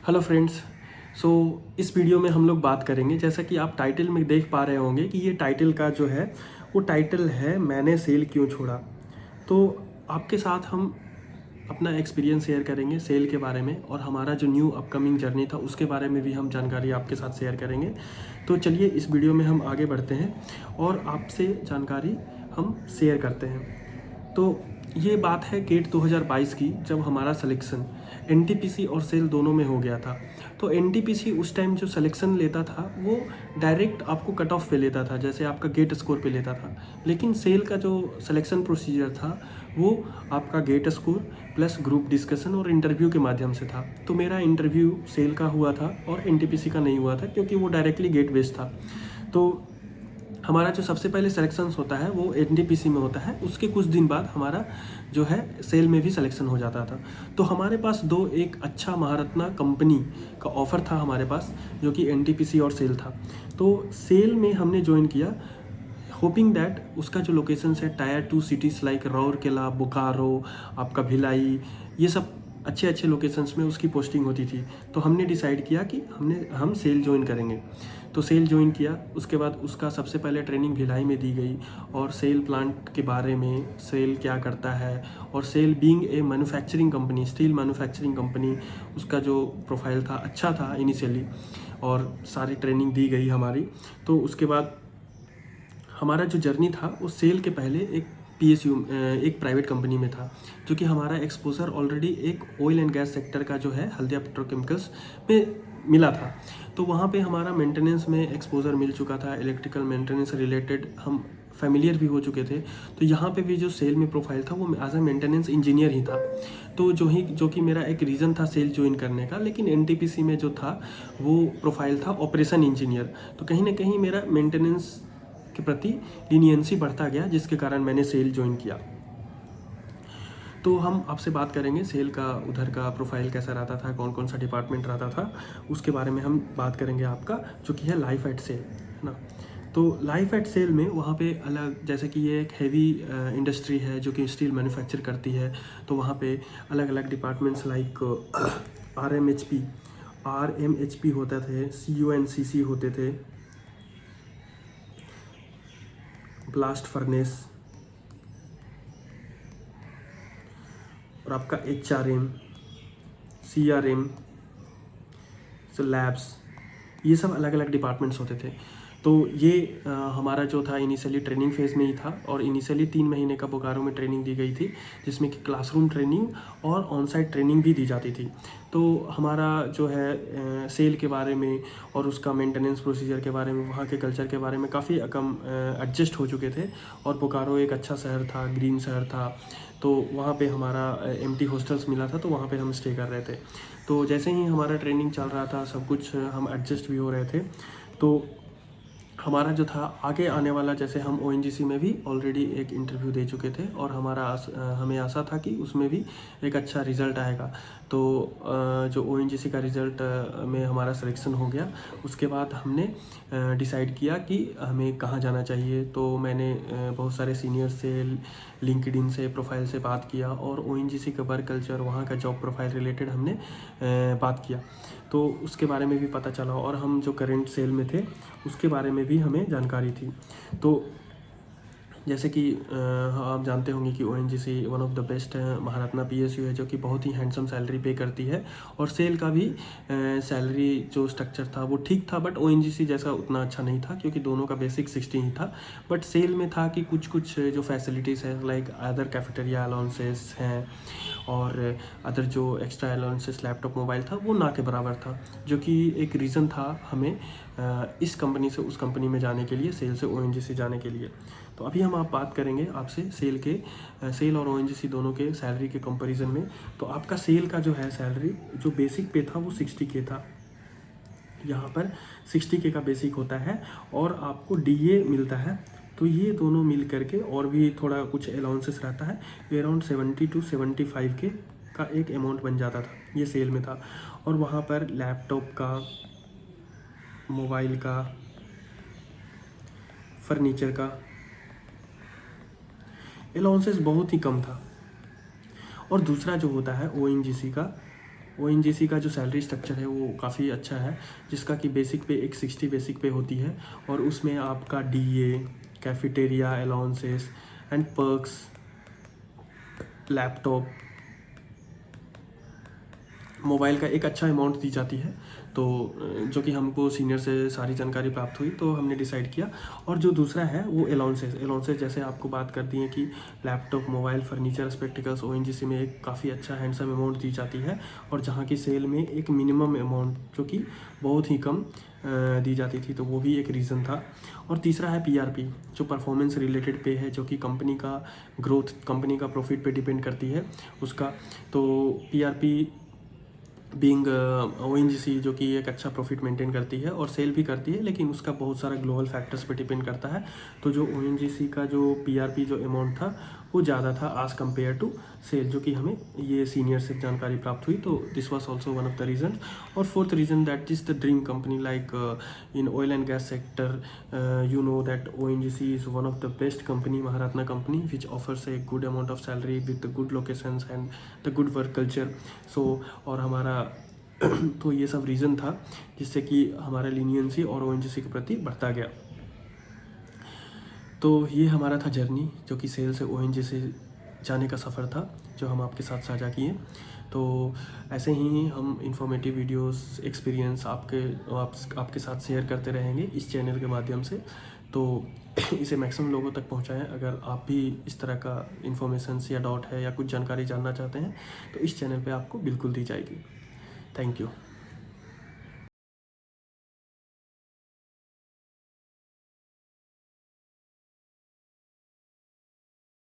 Hello friends. सो इस video में हम लोग बात करेंगे, जैसा कि आप टाइटल में देख पा रहे होंगे कि ये टाइटल का जो है वो टाइटल है मैंने सेल क्यों छोड़ा। तो आपके साथ हम अपना एक्सपीरियंस शेयर करेंगे सेल के बारे में, और हमारा जो न्यू अपकमिंग जर्नी था उसके बारे में भी हम जानकारी आपके साथ शेयर करेंगे। तो चलिए इस वीडियो में हम आगे बढ़ते हैं और आपसे जानकारी हम शेयर करते हैं। तो ये बात है गेट 2022 की, जब हमारा सिलेक्शन एनटीपीसी और सेल दोनों में हो गया था। तो एनटीपीसी उस टाइम जो सिलेक्शन लेता था वो डायरेक्ट आपको कट ऑफ पे लेता था, जैसे आपका गेट स्कोर पे लेता था। लेकिन सेल का जो सिलेक्शन प्रोसीजर था वो आपका GATE score plus group discussion और इंटरव्यू के माध्यम से था। तो मेरा इंटरव्यू सेल का हुआ था और एनटीपीसी का नहीं हुआ था, क्योंकि वो डायरेक्टली गेट बेस्ड था। तो हमारा जो सबसे पहले सिलेक्शन होता है वो एनटीपीसी में होता है, उसके कुछ दिन बाद हमारा जो है सेल में भी सिलेक्शन हो जाता था। तो हमारे पास एक अच्छा महारत्ना कंपनी का ऑफ़र था हमारे पास, जो कि एनटीपीसी और सेल था। तो सेल में हमने ज्वाइन किया, होपिंग दैट उसका जो लोकेशन है tyre 2 cities like Rourkela, Bokaro, आपका भिलाई, ये सब अच्छे अच्छे लोकेशंस में उसकी पोस्टिंग होती थी। तो हमने डिसाइड किया कि हम सेल ज्वाइन करेंगे। तो सेल ज्वाइन किया, उसके बाद उसका सबसे पहले ट्रेनिंग भिलाई में दी गई, और सेल प्लांट के बारे में, सेल क्या करता है, और SAIL being a manufacturing company, steel manufacturing company, उसका जो प्रोफाइल था अच्छा था इनिशियली, और सारी ट्रेनिंग दी गई हमारी। तो उसके बाद हमारा जो जर्नी था वो सेल के पहले एक पीएसयू एक प्राइवेट कंपनी में था, जो कि हमारा एक्सपोजर ऑलरेडी एक ऑयल एंड गैस सेक्टर का जो है हल्दिया पेट्रोकेमिकल्स में मिला था। तो वहाँ पे हमारा मेंटेनेंस में एक्सपोजर मिल चुका था, इलेक्ट्रिकल मेंटेनेंस रिलेटेड हम फेमिलियर भी हो चुके थे। तो यहाँ पे भी जो सेल में प्रोफाइल था वो एज ए मेंटेनेंस इंजीनियर ही था। तो जो कि मेरा एक रीज़न था सेल ज्वाइन करने का। लेकिन एनटीपीसी में जो था वो प्रोफाइल था ऑपरेशन इंजीनियर। तो कहीं ना कहीं मेरा मेंटेनेंस के प्रति लीनियंसी बढ़ता गया, जिसके कारण मैंने सेल ज्वाइन किया। तो हम आपसे बात करेंगे सेल का, उधर का प्रोफाइल कैसा रहता था, कौन कौन सा डिपार्टमेंट रहता था, उसके बारे में हम बात करेंगे आपका, जो कि है लाइफ एट सेल, है ना। तो लाइफ एट सेल में वहाँ पे अलग, जैसे कि ये एक हैवी इंडस्ट्री है जो कि स्टील मैन्युफैक्चर करती है। तो वहाँ पे अलग अलग departments like R M H P होते थे, CUNCC होते थे, ब्लास्ट फर्नेस, और आपका HRM, CRM, लैब्स, ये सब अलग अलग डिपार्टमेंट्स होते थे। तो ये हमारा जो था इनिशियली ट्रेनिंग फेज़ में ही था, और इनिशियली 3 महीने का बोकारो में ट्रेनिंग दी गई थी, जिसमें कि क्लासरूम ट्रेनिंग और ऑन साइट ट्रेनिंग भी दी जाती थी। तो हमारा जो है सेल के बारे में और उसका मेंटेनेंस प्रोसीजर के बारे में, वहाँ के कल्चर के बारे में काफ़ी कम एडजस्ट हो चुके थे। और बोकारो एक अच्छा शहर था, ग्रीन शहर था। तो वहाँ पे हमारा एम्प्टी हॉस्टल्स मिला था, तो वहाँ पे हम स्टे कर रहे थे। तो जैसे ही हमारा ट्रेनिंग चल रहा था, सब कुछ हम एडजस्ट भी हो रहे थे। तो हमारा जो था आगे आने वाला, जैसे हम ONGC में भी ऑलरेडी एक इंटरव्यू दे चुके थे, और हमें आशा था कि उसमें भी एक अच्छा रिज़ल्ट आएगा। तो जो ONGC का रिज़ल्ट में हमारा सिलेक्शन हो गया, उसके बाद हमने डिसाइड किया कि हमें कहाँ जाना चाहिए। तो मैंने बहुत सारे सीनियर से, लिंक्डइन से, प्रोफाइल से बात किया, और ONGC का वर्क कल्चर, वहाँ का जॉब प्रोफाइल रिलेटेड हमने बात किया। तो उसके बारे में भी पता चला, और हम जो करेंट सेल में थे उसके बारे में भी हमें जानकारी थी। तो जैसे कि आप जानते होंगे कि ONGC one of the best Maharatna PSU है, जो कि बहुत ही हैंडसम सैलरी पे करती है। और सेल का भी सैलरी जो स्ट्रक्चर था वो ठीक था, बट ONGC जैसा उतना अच्छा नहीं था, क्योंकि दोनों का बेसिक 60 ही था। बट सेल में था कि कुछ कुछ जो फैसिलिटीज़ है, लाइक अदर कैफेटेरिया अलाउंसेस हैं, और अदर जो एक्स्ट्रा अलाउंसेस, लैपटॉप, मोबाइल था, वो ना के बराबर था, जो कि एक रीज़न था हमें इस कंपनी से उस कंपनी में जाने के लिए, सेल से ONGC जाने के लिए। तो अभी हम आप बात करेंगे आपसे सेल और ONGC दोनों के सैलरी के कंपैरिजन में। तो आपका सेल का जो है सैलरी, जो बेसिक पे था वो 60K था। यहाँ पर 60K का बेसिक होता है, और आपको DA मिलता है। तो ये दोनों मिल करके और भी थोड़ा कुछ अलाउंसेस रहता है, ये अराउंड 70 to 75K का एक अमाउंट बन जाता था, ये सेल में था। और वहाँ पर लैपटॉप का, मोबाइल का, फर्नीचर का अलाउंसेस बहुत ही कम था। और दूसरा जो होता है ONGC का, ओएनजीसी का जो सैलरी स्ट्रक्चर है वो काफ़ी अच्छा है, जिसका कि बेसिक पे एक 60 बेसिक पे होती है, और उसमें आपका DA, cafeteria allowances and perks, laptop, mobile का एक अच्छा अमाउंट दी जाती है। तो जो कि हमको सीनियर से सारी जानकारी प्राप्त हुई, तो हमने डिसाइड किया। और जो दूसरा है वो अलाउंसेस जैसे आपको बात कर दी है कि laptop, mobile, furniture, spectacles ONGC में एक काफ़ी अच्छा हैंडसम अमाउंट दी जाती है, और जहाँ की सेल में एक मिनिमम अमाउंट जो कि बहुत ही कम दी जाती थी, तो वो भी एक रीज़न था। और तीसरा है पीआरपी, जो परफॉर्मेंस रिलेटेड पे है, जो कि कंपनी का ग्रोथ, कंपनी का प्रॉफिट पे डिपेंड करती है उसका। तो पीआरपी बीइंग ओएनजीसी जो कि एक अच्छा प्रॉफिट मेंटेन करती है और सेल भी करती है, लेकिन उसका बहुत सारा ग्लोबल फैक्टर्स पे डिपेंड करता है। तो जो ओएनजीसी का जो पीआरपी जो अमाउंट था वो ज़्यादा था एज़ कम्पेयर टू सेल, जो कि हमें ये सीनियर से जानकारी प्राप्त हुई। तो this was also one of the reason. और fourth reason that is the dream company like in oil and gas sector, you know that ONGC is one of the best company, Maharatna company, which offers a good amount of salary with the good locations and the good work culture. So और हमारा तो ये सब reason था जिससे कि हमारा leniency और ONGC के प्रति बढ़ता गया। तो ये हमारा था जर्नी, जो कि सेल से ONGC जाने का सफ़र था, जो हम आपके साथ साझा किए। तो ऐसे ही हम इंफॉर्मेटिव वीडियोस, एक्सपीरियंस आपके साथ शेयर करते रहेंगे इस चैनल के माध्यम से। तो इसे मैक्सिमम लोगों तक पहुंचाएं। अगर आप भी इस तरह का इन्फॉर्मेशन या डाउट है या कुछ जानकारी जानना चाहते हैं, तो इस चैनल पे आपको बिल्कुल दी जाएगी। Thank you.